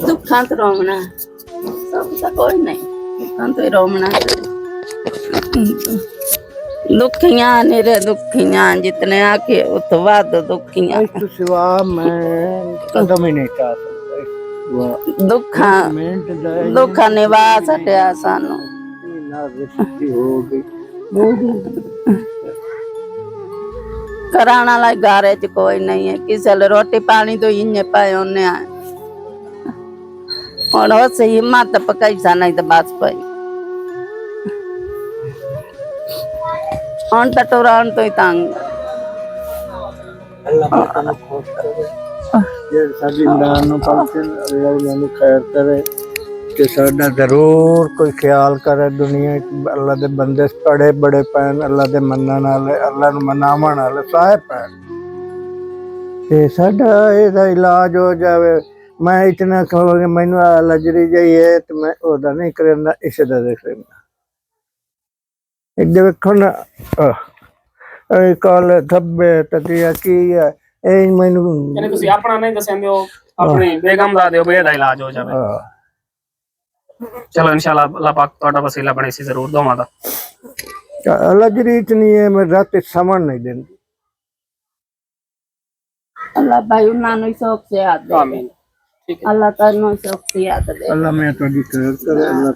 दुखा तो रोमना सब तो कोई नहीं दुखा तो रोमना दुखियां निरे दुखियां जितने आके उतवा दो दुखियां इस तो सिवा मैं कदम ही नहीं चाह सकता इस दुखा मिनट जाए दुखा निभा सटिया सानू ना रिश्ती हो गई मोदी कराना ला घरे च कोई नहीं है किसी ले रोटी पानी तो इन्ने पाए उन्ने आए और हो से हिम्मत पकई सा नहीं तो बस पाई on टटोरान तो ही तंग अल्लाह पाक ने खुश करे ये साडी नान नु पलचन अल्लाह उन्हें खैर करे कि साडा जरूर कोई ख्याल करे दुनिया अल्लाह दे बंदे बड़े बड़े पैन अल्लाह दे मनन वाले अल्लाह नु मनावन वाले सारे पैन ते साडा एदा इलाज हो जावे मैं इतना कहो कि मैनू लजरी जाई है तो मैं ओदा नहीं करना इसे दा देख लेना इधर देखो ना कल धब्बे ततिया की है ए मैनू यानी तुसी अपना नहीं दसेंदे हो अपनी बेगम दा दियो बेदा इलाज हो जावे चलो इंशाल्लाह अल्लाह पाक तोड़ा वसीला बने सी जरूर दोवां दा लजरी इतनी है मैं रात समझ नहीं देंदी अल्लाह भाई उन्होंने शौक से याद दे आमीन ठीक है अल्लाह ताला शौक से याद दे अल्लाह मैं तो खैर करे अल्लाह